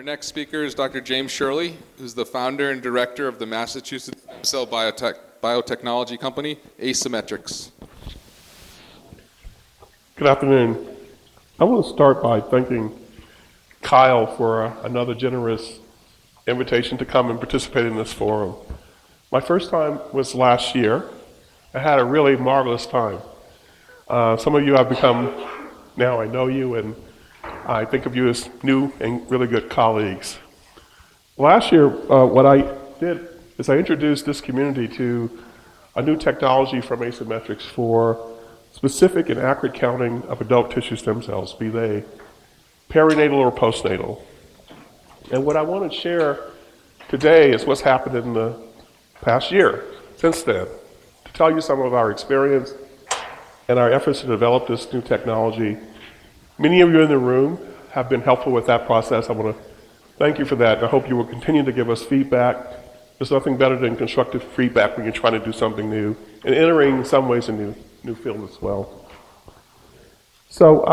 Our next speaker is Dr. James Sherley, who's the founder and director of the Massachusetts stem cell biotechnology company, Asymmetrex. Good afternoon. I want to start by thanking Kyle for another generous invitation to come and participate in this forum. My first time was last year. I had a really marvelous time. Some of you I've become, now I know you, and I think of you as new and really good colleagues. Last year, what I did is I introduced this community to a new technology from Asymmetrex for specific and accurate counting of adult tissue stem cells, be they perinatal or postnatal. And what I want to share today is what's happened in the past year since then, to tell you some of our experience and our efforts to develop this new technology. Many of you in the room have been helpful with that process. I want to thank you for that, and I hope you will continue to give us feedback. There's nothing better than constructive feedback when you're trying to do something new and entering, in some ways, a new field as well. So,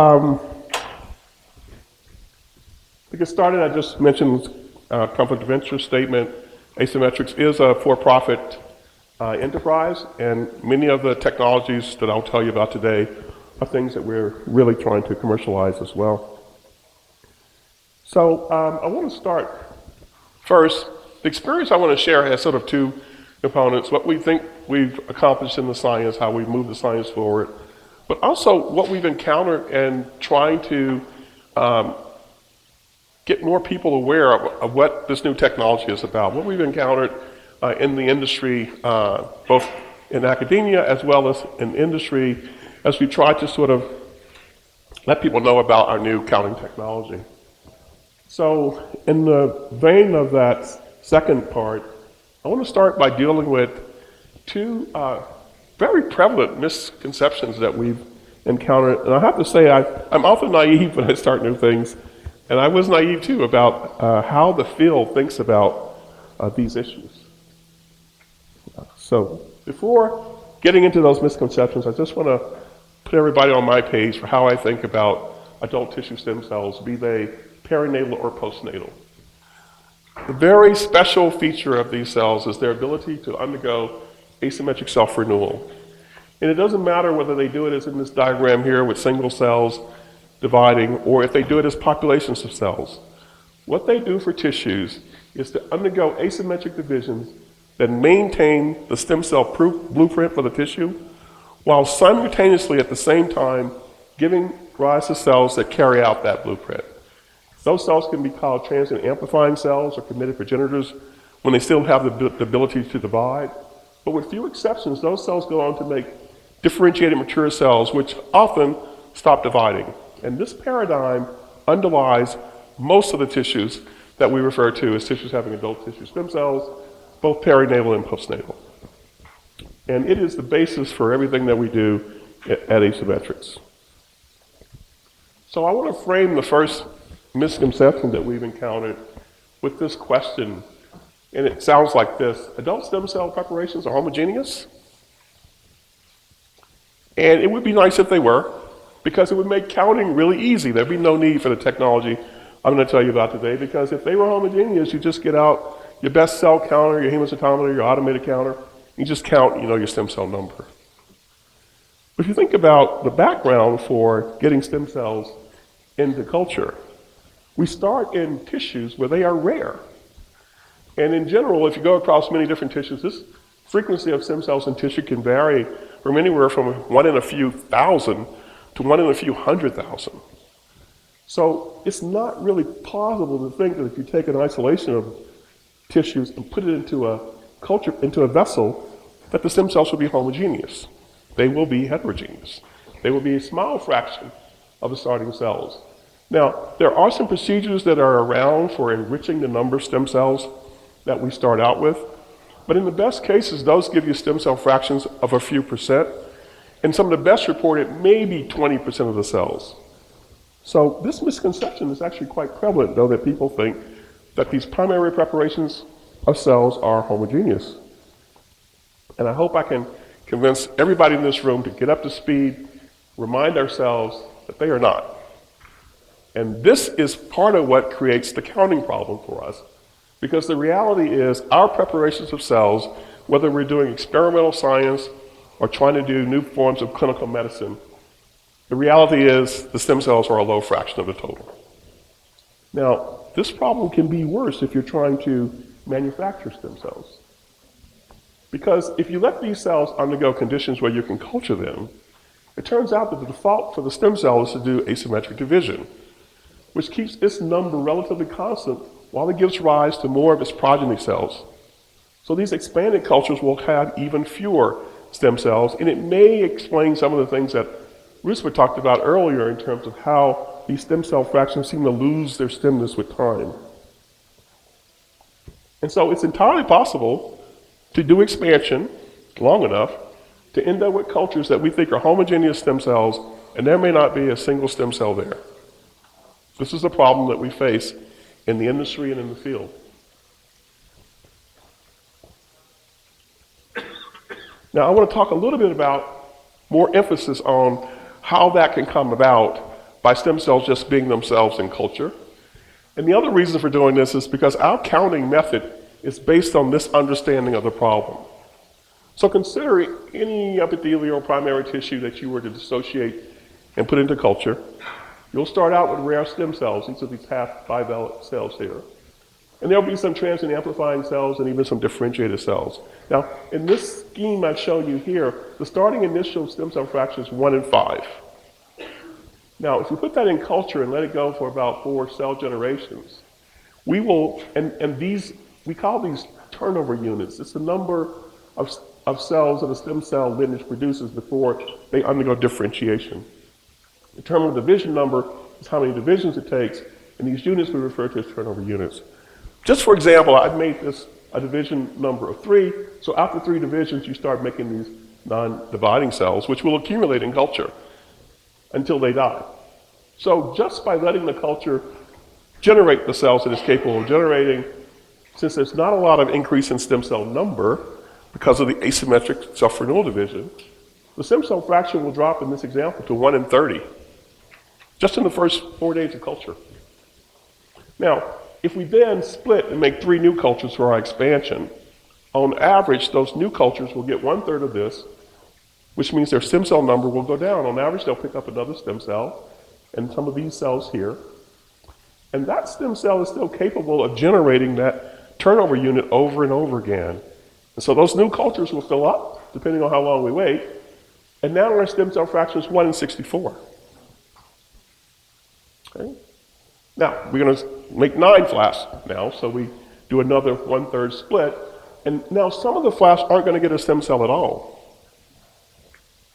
to get started, I just mentioned conflict of interest statement. Asymmetrics is a for-profit enterprise, and many of the technologies that I'll tell you about today are things that we're really trying to commercialize as well. So I want to start first. The experience I want to share has sort of two components: what we think we've accomplished in the science, how we've moved the science forward, but also what we've encountered and trying to get more people aware of what this new technology is about, what we've encountered in the industry, both in academia as well as in industry, as we try to sort of let people know about our new counting technology. So in the vein of that second part, I want to start by dealing with two very prevalent misconceptions that we've encountered. And I have to say, I'm often naive when I start new things, and I was naive too about how the field thinks about these issues. So before getting into those misconceptions, I just want to put everybody on my page for how I think about adult tissue stem cells, be they perinatal or postnatal. The very special feature of these cells is their ability to undergo asymmetric self-renewal. And it doesn't matter whether they do it as in this diagram here with single cells dividing, or if they do it as populations of cells. What they do for tissues is to undergo asymmetric divisions that maintain the stem cell blueprint for the tissue, while simultaneously at the same time giving rise to cells that carry out that blueprint. Those cells can be called transient amplifying cells or committed progenitors when they still have the ability to divide. But with few exceptions, those cells go on to make differentiated mature cells, which often stop dividing. And this paradigm underlies most of the tissues that we refer to as tissues having adult tissue stem cells, both perinatal and postnatal. And it is the basis for everything that we do at Asymmetrex. So I want to frame the first misconception that we've encountered with this question, and it sounds like this: adult stem cell preparations are homogeneous? And it would be nice if they were, because it would make counting really easy. There'd be no need for the technology I'm going to tell you about today, because if they were homogeneous, you just get out your best cell counter, your hemocytometer, your automated counter, you just count, your stem cell number. But if you think about the background for getting stem cells into culture, we start in tissues where they are rare. And in general, if you go across many different tissues, this frequency of stem cells in tissue can vary from anywhere from 1 in a few thousand to 1 in a few 100,000. So it's not really plausible to think that if you take an isolation of tissues and put it into a culture, into a vessel, that the stem cells will be homogeneous. They will be heterogeneous. They will be a small fraction of the starting cells. Now, there are some procedures that are around for enriching the number of stem cells that we start out with, but in the best cases, those give you stem cell fractions of a few percent, and some of the best reported maybe 20% of the cells. So this misconception is actually quite prevalent, though, that people think that these primary preparations of cells are homogeneous. And I hope I can convince everybody in this room to get up to speed, remind ourselves that they are not. And this is part of what creates the counting problem for us. Because the reality is our preparations of cells, whether we're doing experimental science or trying to do new forms of clinical medicine, the reality is the stem cells are a low fraction of the total. Now, this problem can be worse if you're trying to manufacture stem cells. Because if you let these cells undergo conditions where you can culture them, it turns out that the default for the stem cell is to do asymmetric division, which keeps its number relatively constant while it gives rise to more of its progeny cells. So these expanded cultures will have even fewer stem cells, and it may explain some of the things that Rusper talked about earlier in terms of how these stem cell fractions seem to lose their stemness with time. And so it's entirely possible to do expansion long enough to end up with cultures that we think are homogeneous stem cells, and there may not be a single stem cell there. This is a problem that we face in the industry and in the field. Now, I want to talk a little bit about more emphasis on how that can come about by stem cells just being themselves in culture. And the other reason for doing this is because our counting method is based on this understanding of the problem. So consider any epithelial primary tissue that you were to dissociate and put into culture. You'll start out with rare stem cells. These are these half bivalent cells here. And there'll be some transient amplifying cells and even some differentiated cells. Now, in this scheme I've shown you here, the starting initial stem cell fraction is 1 in 5. Now, if we put that in culture and let it go for about 4 cell generations, we will, and these, we call these turnover units. It's the number of cells that a stem cell lineage produces before they undergo differentiation. The terminal division number is how many divisions it takes, and these units we refer to as turnover units. Just for example, I've made this a division number of 3, so after 3 divisions you start making these non-dividing cells, which will accumulate in culture until they die. So just by letting the culture generate the cells that it's capable of generating, since there's not a lot of increase in stem cell number because of the asymmetric self-renewal division, the stem cell fraction will drop in this example to 1 in 30, just in the first 4 days of culture. Now, if we then split and make 3 new cultures for our expansion, on average, those new cultures will get 1/3 of this, which means their stem cell number will go down. On average, they'll pick up another stem cell and some of these cells here. And that stem cell is still capable of generating that turnover unit over and over again. And so those new cultures will fill up, depending on how long we wait. And now our stem cell fraction is 1 in 64. Okay? Now, we're going to make 9 flasks now, so we do another 1/3 split. And now some of the flasks aren't going to get a stem cell at all.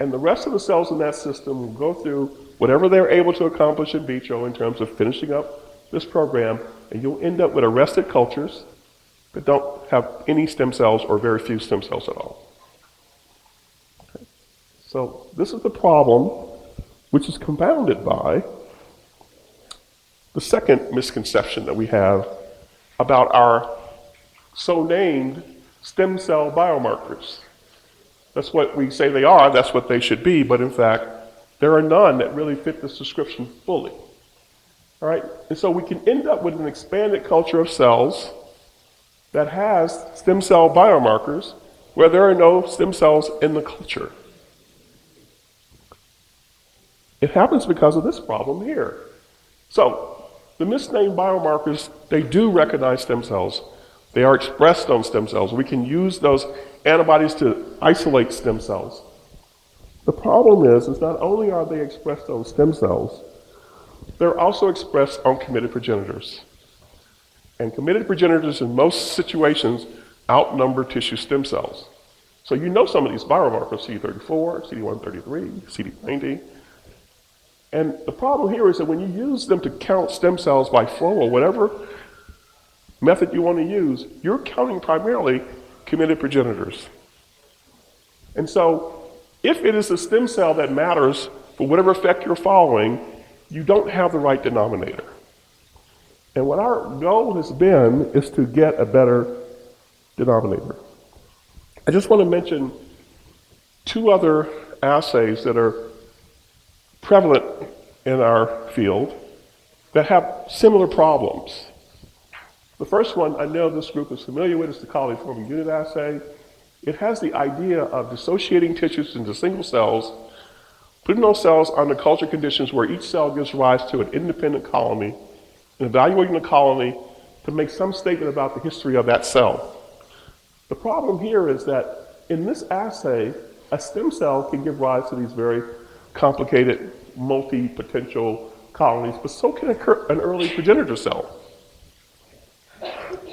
And the rest of the cells in that system will go through whatever they're able to accomplish in vitro in terms of finishing up this program, and you'll end up with arrested cultures that don't have any stem cells or very few stem cells at all. Okay. So this is the problem, which is compounded by the second misconception that we have about our so-named stem cell biomarkers. That's what we say they are, that's what they should be, but in fact, there are none that really fit this description fully. All right, and so we can end up with an expanded culture of cells that has stem cell biomarkers where there are no stem cells in the culture. It happens because of this problem here. So, the misnamed biomarkers, they do recognize stem cells. They are expressed on stem cells. We can use those antibodies to isolate stem cells. The problem is not only are they expressed on stem cells, they're also expressed on committed progenitors. And committed progenitors in most situations outnumber tissue stem cells. So you know some of these biomarkers, CD34, CD133, CD90. And the problem here is that when you use them to count stem cells by flow or whatever method you want to use, you're counting primarily committed progenitors. And so if it is the stem cell that matters for whatever effect you're following, you don't have the right denominator. And what our goal has been is to get a better denominator. I just want to mention 2 other assays that are prevalent in our field. that have similar problems. The first one I know this group is familiar with is the coliform unit assay. It has the idea of dissociating tissues into single cells, putting those cells under culture conditions where each cell gives rise to an independent colony, and evaluating the colony to make some statement about the history of that cell. The problem here is that in this assay, a stem cell can give rise to these very complicated, multi-potential colonies, but so can an early progenitor cell.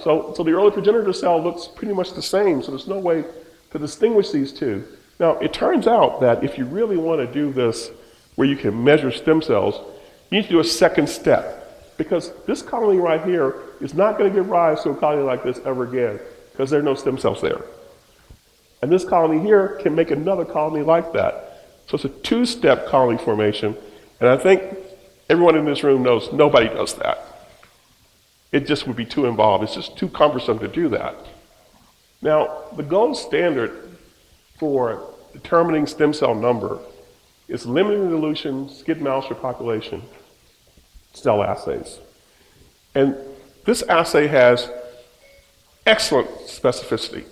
So the early progenitor cell looks pretty much the same, so there's no way to distinguish these two. Now, it turns out that if you really want to do this where you can measure stem cells, you need to do a second step, because this colony right here is not going to give rise to a colony like this ever again, because there are no stem cells there. And this colony here can make another colony like that. So it's a two-step colony formation, and I think everyone in this room knows nobody does that. It just would be too involved. It's just too cumbersome to do that. Now, the gold standard for determining stem cell number is limiting dilution, skid mouse repopulation cell assays. And this assay has excellent specificity.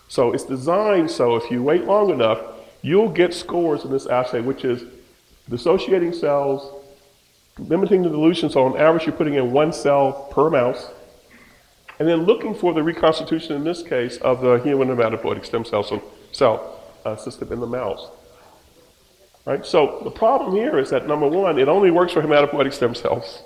So it's designed so if you wait long enough, you'll get scores in this assay, which is dissociating cells, limiting the dilution, so on average you're putting in 1 cell per mouse, and then looking for the reconstitution, in this case, of the human hematopoietic stem cell system in the mouse. Right? So the problem here is that, number one, it only works for hematopoietic stem cells.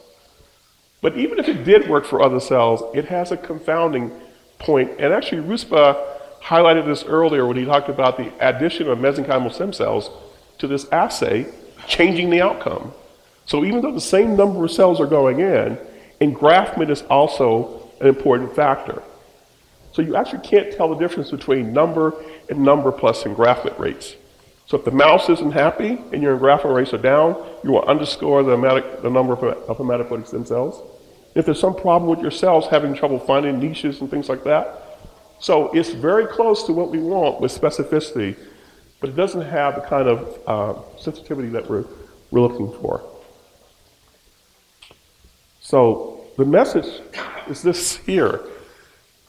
But even if it did work for other cells, it has a confounding point, and actually Ruspa highlighted this earlier when he talked about the addition of mesenchymal stem cells to this assay, changing the outcome. So even though the same number of cells are going in, engraftment is also an important factor. So you actually can't tell the difference between number and number plus engraftment rates. So if the mouse isn't happy and your engraftment rates are down, you will underscore the number of hematopoietic stem cells. If there's some problem with your cells having trouble finding niches and things like that. So it's very close to what we want with specificity, but it doesn't have the kind of sensitivity that we're looking for. So the message is this here,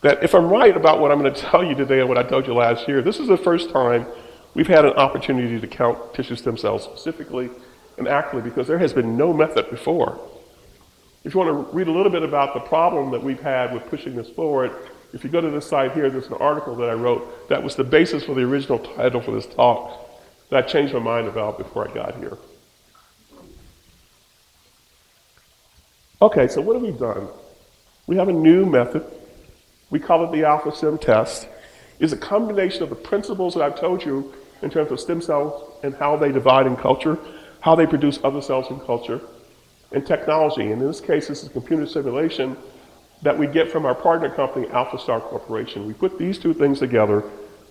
that if I'm right about what I'm going to tell you today and what I told you last year, this is the first time we've had an opportunity to count tissue stem cells specifically and accurately, because there has been no method before. If you want to read a little bit about the problem that we've had with pushing this forward, if you go to this site here, there's an article that I wrote that was the basis for the original title for this talk that I changed my mind about before I got here. Okay, so what have we done? We have a new method. We call it the AlphaSim test. It's a combination of the principles that I've told you in terms of stem cells and how they divide in culture, how they produce other cells in culture, and technology. And in this case, this is computer simulation that we get from our partner company, AlphaStar Corporation. We put these two things together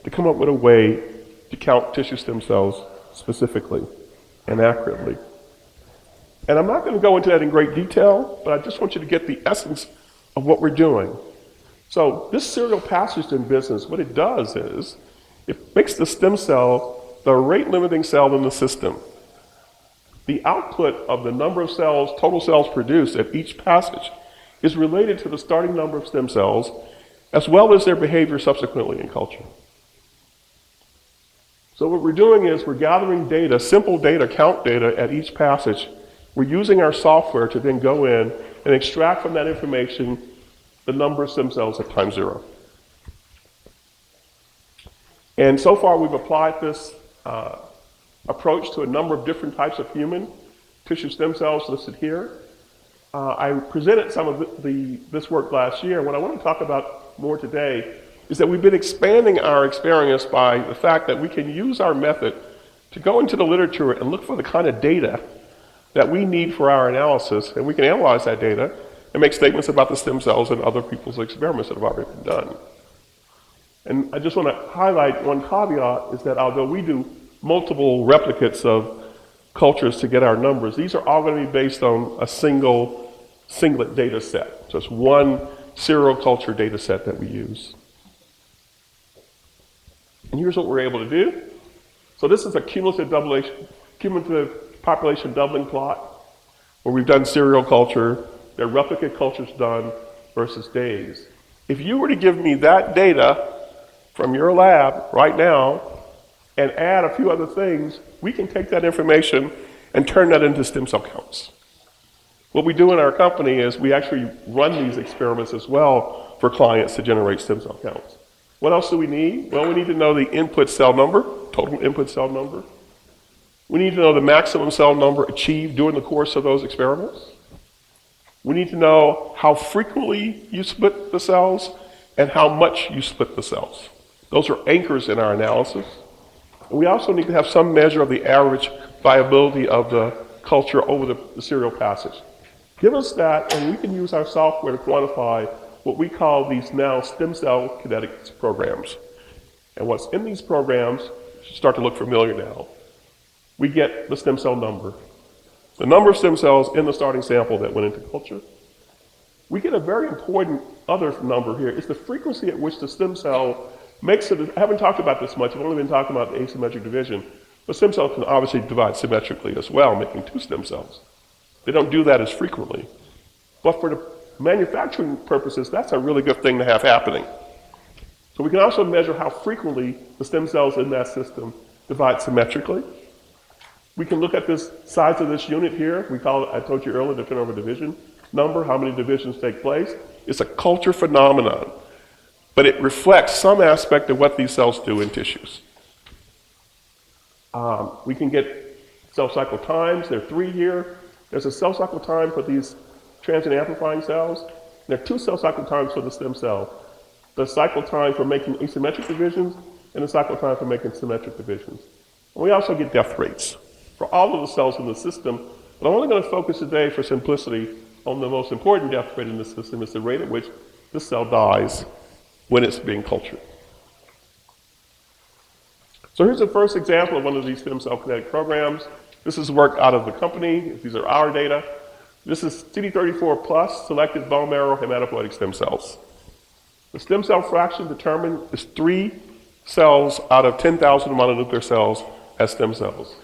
to come up with a way to count tissue stem cells specifically and accurately. And I'm not going to go into that in great detail, but I just want you to get the essence of what we're doing. So this serial passage-in business, what it does is it makes the stem cell the rate-limiting cell in the system. The output of the number of cells, total cells produced at each passage, is related to the starting number of stem cells, as well as their behavior subsequently in culture. So what we're doing is we're gathering data, simple data, count data at each passage. We're using our software to then go in and extract from that information the number of stem cells at time 0. And so far we've applied this approach to a number of different types of human tissue stem cells listed here. I presented some of this work last year. What I want to talk about more today is that we've been expanding our experience by the fact that we can use our method to go into the literature and look for the kind of data that we need for our analysis, and we can analyze that data and make statements about the stem cells and other people's experiments that have already been done. And I just want to highlight one caveat is that although we do multiple replicates of cultures to get our numbers, these are all going to be based on a singlet data set. So it's one serial culture data set that we use. And here's what we're able to do. So this is a cumulative population doubling plot. where we've done serial culture, their replicate culture's done versus days. If you were to give me that data from your lab right now and add a few other things, we can take that information and turn that into stem cell counts. What we do in our company is we actually run these experiments as well for clients to generate stem cell counts. What else do we need? Well, we need to know the input cell number, total input cell number. We need to know the maximum cell number achieved during the course of those experiments. We need to know how frequently you split the cells and how much you split the cells. Those are anchors in our analysis. And we also need to have some measure of the average viability of the culture over the serial passage. Give us that, and we can use our software to quantify what we call these now stem cell kinetics programs. And what's in these programs start to look familiar now. We get the stem cell number, the number of stem cells in the starting sample that went into culture. We get a very important other number here. It's the frequency at which the stem cell makes it. I haven't talked about this much. I've only been talking about the asymmetric division. But stem cells can obviously divide symmetrically as well, making two stem cells. They don't do that as frequently. But for the manufacturing purposes, that's a really good thing to have happening. So we can also measure how frequently the stem cells in that system divide symmetrically. We can look at this size of this unit here. We call it, I told you earlier, the turnover division number, how many divisions take place. It's a culture phenomenon, but it reflects some aspect of what these cells do in tissues. We can get cell cycle times. There are 3 here. There's a cell cycle time for these transient amplifying cells. There are 2 cell cycle times for the stem cell. The cycle time for making asymmetric divisions and the cycle time for making symmetric divisions. And we also get death rates for all of the cells in the system. But I'm only going to focus today, for simplicity, on the most important death rate in the system. Is the rate at which the cell dies when it's being cultured. So here's the first example of one of these stem cell kinetic programs. This is work out of the company. These are our data. This is CD34 plus selected bone marrow hematopoietic stem cells. The stem cell fraction determined is 3 cells out of 10,000 mononuclear cells as stem cells.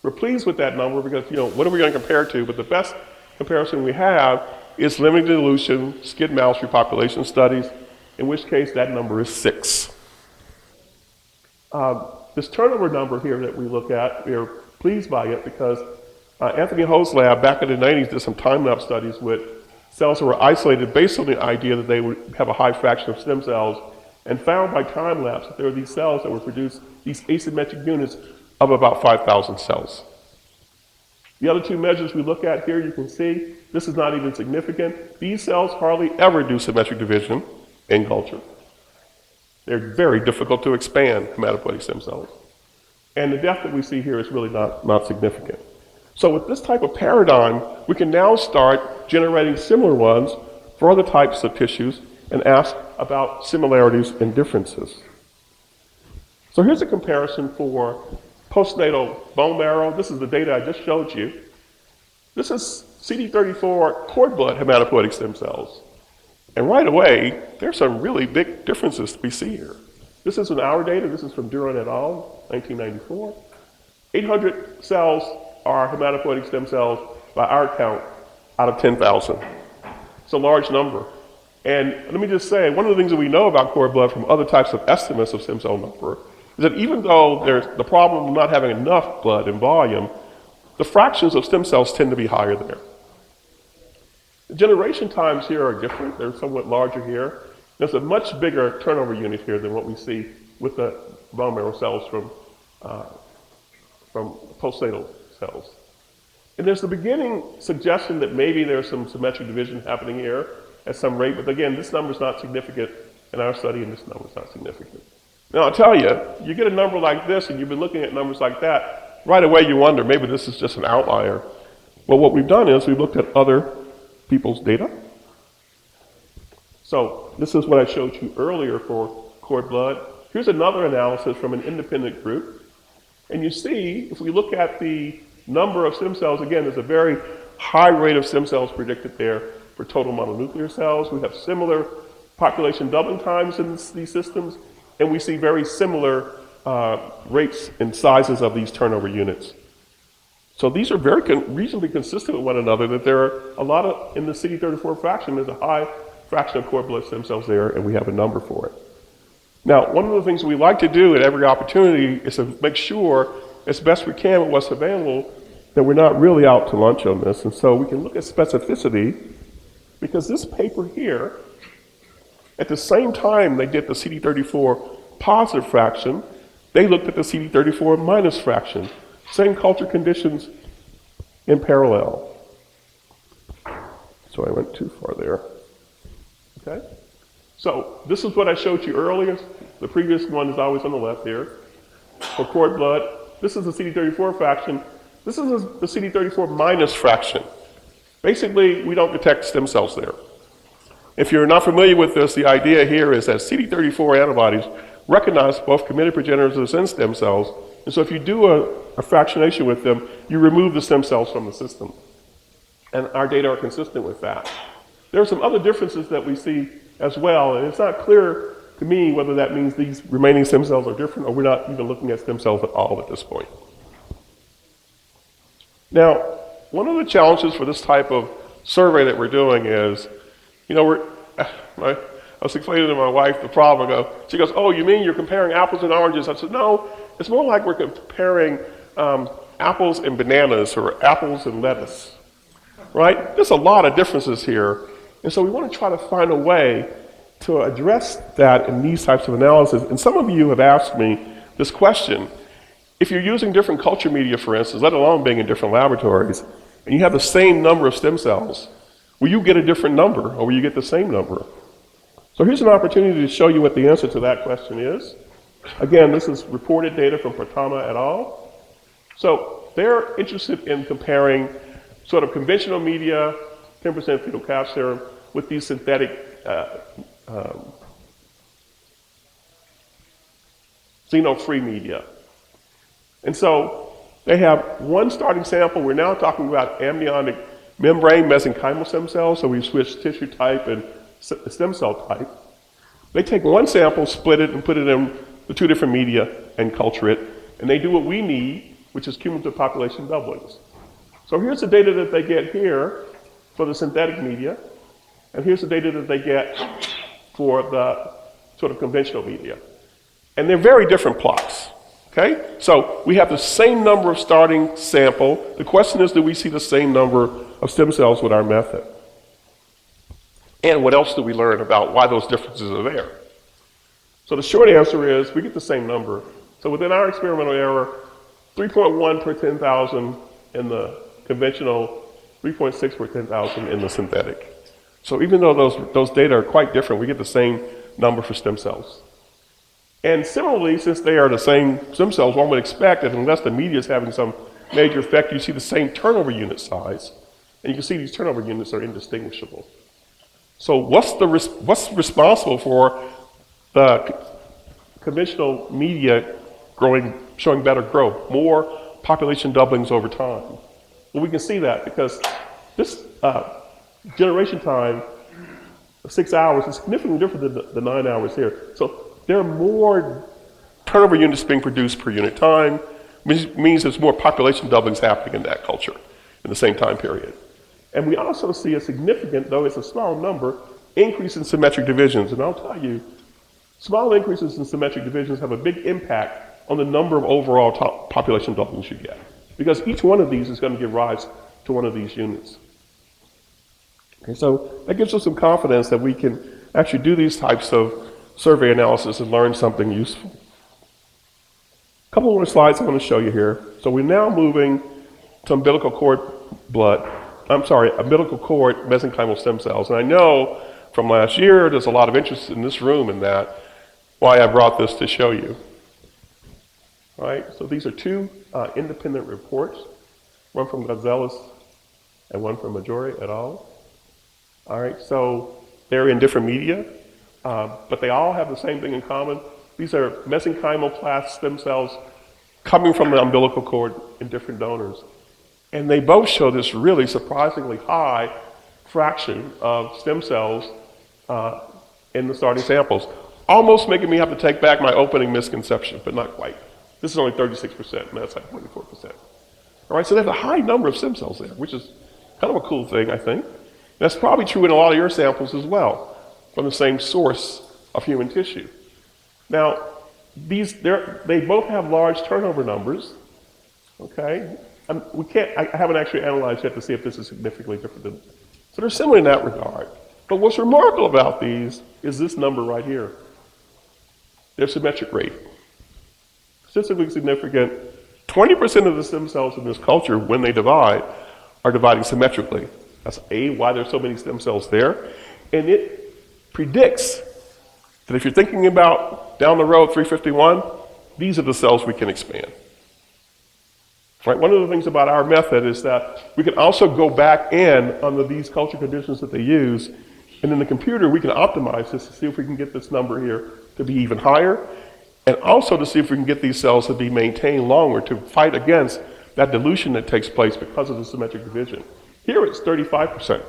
We're pleased with that number because, what are we going to compare to? But the best comparison we have is limited dilution skid mouse repopulation studies, in which case that number is 6. This turnover number here that we look at, we are pleased by it because Anthony Ho's lab back in the 90s did some time-lapse studies with cells that were isolated based on the idea that they would have a high fraction of stem cells, and found by time-lapse that there were these cells that would produce these asymmetric units of about 5,000 cells. The other 2 measures we look at here, you can see, this is not even significant. These cells hardly ever do symmetric division in culture. They're very difficult to expand, hematopoietic stem cells. And the death that we see here is really not significant. So with this type of paradigm, we can now start generating similar ones for other types of tissues and ask about similarities and differences. So here's a comparison for postnatal bone marrow. This is the data I just showed you. This is CD34 cord blood hematopoietic stem cells. And right away, there's some really big differences we see here. This is in our data. This is from Duran et al., 1994. 800 cells are hematopoietic stem cells by our count out of 10,000. It's a large number. And let me just say, one of the things that we know about cord blood from other types of estimates of stem cell number is that even though there's the problem of not having enough blood in volume, the fractions of stem cells tend to be higher there. The generation times here are different. They're somewhat larger here. There's a much bigger turnover unit here than what we see with the bone marrow cells from postnatal cells. And there's the beginning suggestion that maybe there's some symmetric division happening here at some rate, but again, this number is not significant in our study, and this number is not significant. Now, I'll tell you, you get a number like this, and you've been looking at numbers like that, right away you wonder, maybe this is just an outlier. Well, what we've done is we've looked at other people's data. So this is what I showed you earlier for cord blood. Here's another analysis from an independent group. And you see, if we look at the number of stem cells, again, there's a very high rate of stem cells predicted there for total mononuclear cells. We have similar population doubling times in these systems, and we see very similar rates and sizes of these turnover units. So these are very reasonably consistent with one another, that there are a lot of, in the CD34 fraction, there's a high fraction of cord blood stem cells there, and we have a number for it. Now, one of the things we like to do at every opportunity is to make sure, as best we can with what's available, that we're not really out to lunch on this. And so we can look at specificity, because this paper here, at the same time they did the CD34 positive fraction, they looked at the CD34 minus fraction. Same culture conditions in parallel. So I went too far there. Okay? So this is what I showed you earlier. The previous one is always on the left here. For cord blood, this is the CD34 fraction. This is the CD34 minus fraction. Basically, we don't detect stem cells there. If you're not familiar with this, the idea here is that CD34 antibodies recognize both committed progenitors and stem cells. And so if you do a fractionation with them, you remove the stem cells from the system. And our data are consistent with that. There are some other differences that we see as well, and it's not clear to me whether that means these remaining stem cells are different or we're not even looking at stem cells at all at this point. Now, one of the challenges for this type of survey that we're doing is, you know, I was explaining to my wife the problem. She goes, "Oh, you mean you're comparing apples and oranges?" I said, "No, it's more like we're comparing apples and bananas or apples and lettuce, right? There's a lot of differences here. And so we want to try to find a way to address that in these types of analysis. And some of you have asked me this question. If you're using different culture media, for instance, let alone being in different laboratories, and you have the same number of stem cells, will you get a different number or will you get the same number? So here's an opportunity to show you what the answer to that question is. Again, this is reported data from Pratama et al. So they're interested in comparing sort of conventional media, 10% fetal calf serum, with these synthetic xeno-free media. And so they have one starting sample. We're now talking about amniotic membrane mesenchymal stem cells, so we've switched tissue type and stem cell type. They take one sample, split it, and put it in the two different media and culture it, and they do what we need, which is cumulative population doublings. So here's the data that they get here for the synthetic media, and here's the data that they get for the sort of conventional media. And they're very different plots, okay? So we have the same number of starting sample. The question is, do we see the same number of stem cells with our method? And what else do we learn about why those differences are there? So the short answer is, we get the same number. So within our experimental error, 3.1 per 10,000 in the conventional, 3.6 per 10,000 in the synthetic. So even though those data are quite different, we get the same number for stem cells. And similarly, since they are the same stem cells, one would expect that unless the media is having some major effect, you see the same turnover unit size. And you can see these turnover units are indistinguishable. So what's responsible for the conventional media showing better growth, more population doublings over time? Well, we can see that because this generation time of 6 hours is significantly different than the 9 hours here. So there are more turnover units being produced per unit time, which means there's more population doublings happening in that culture in the same time period. And we also see a significant, though it's a small number, increase in symmetric divisions. And I'll tell you, small increases in symmetric divisions have a big impact on the number of overall population doublings you get, because each one of these is going to give rise to one of these units. Okay, so that gives us some confidence that we can actually do these types of survey analysis and learn something useful. A couple more slides I want to show you here. So we're now moving to umbilical cord mesenchymal stem cells. And I know from last year there's a lot of interest in this room in that, why I brought this to show you. All right, so these are two independent reports, one from Gonzalez and one from Majore et al. All right, so they're in different media, but they all have the same thing in common. These are mesenchymal stem cells coming from the umbilical cord in different donors. And they both show this really surprisingly high fraction of stem cells in the starting samples, almost making me have to take back my opening misconception, but not quite. This is only 36%, and that's like 24%. All right, so they have a high number of stem cells there, which is kind of a cool thing, I think. That's probably true in a lot of your samples as well, from the same source of human tissue. Now, they both have large turnover numbers, okay? I haven't actually analyzed yet to see if this is significantly different than, so they're similar in that regard. But what's remarkable about these is this number right here. Their symmetric rate. Statistically significant, 20% of the stem cells in this culture, when they divide, are dividing symmetrically. That's why there's so many stem cells there. And it predicts that if you're thinking about down the road 351, these are the cells we can expand. Right? One of the things about our method is that we can also go back in under these culture conditions that they use, and in the computer we can optimize this to see if we can get this number here to be even higher, and also to see if we can get these cells to be maintained longer to fight against that dilution that takes place because of the symmetric division. Here it's 35%.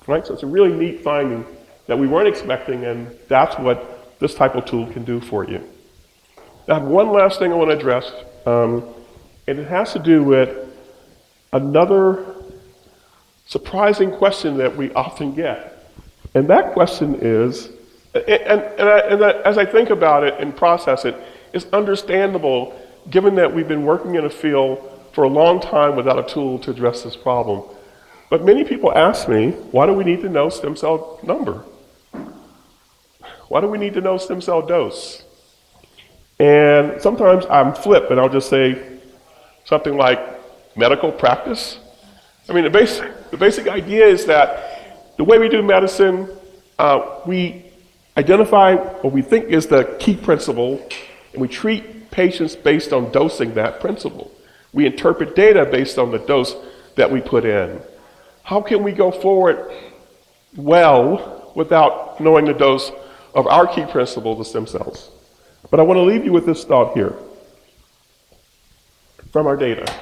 Right? So it's a really neat finding that we weren't expecting, and that's what this type of tool can do for you. Now, I have one last thing I want to address, and it has to do with another surprising question that we often get. And that question is, as I think about it and process it, it's understandable given that we've been working in a field for a long time without a tool to address this problem. But many people ask me, why do we need to know stem cell number? Why do we need to know stem cell dose? And sometimes I'm flip and I'll just say something like medical practice. I mean, the basic idea is that the way we do medicine, we identify what we think is the key principle, and we treat patients based on dosing that principle. We interpret data based on the dose that we put in. How can we go forward well without knowing the dose of our key principle, the stem cells? But I want to leave you with this thought here from our data.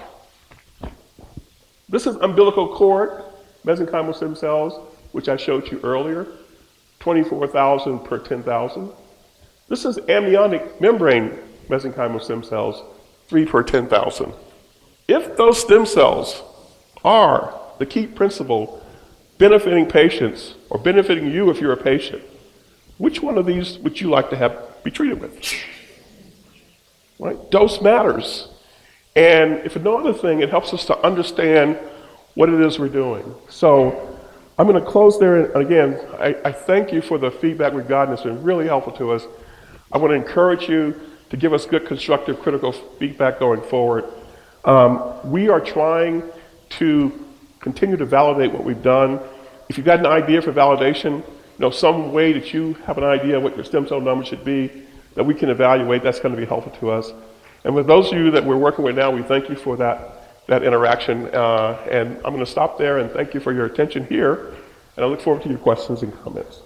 This is umbilical cord mesenchymal stem cells, which I showed you earlier, 24,000 per 10,000. This is amniotic membrane mesenchymal stem cells, 3 per 10,000. If those stem cells are the key principle benefiting patients, or benefiting you if you're a patient, which one of these would you like to be treated with? Right? Dose matters. And if for no other thing, it helps us to understand what it is we're doing. So I'm going to close there. And again, I thank you for the feedback we've gotten. It's been really helpful to us. I want to encourage you to give us good, constructive, critical feedback going forward. We are trying to continue to validate what we've done. If you've got an idea for validation, some way that you have an idea what your stem cell number should be that we can evaluate, that's going to be helpful to us. And with those of you that we're working with now, we thank you for that interaction. And I'm going to stop there and thank you for your attention here. And I look forward to your questions and comments.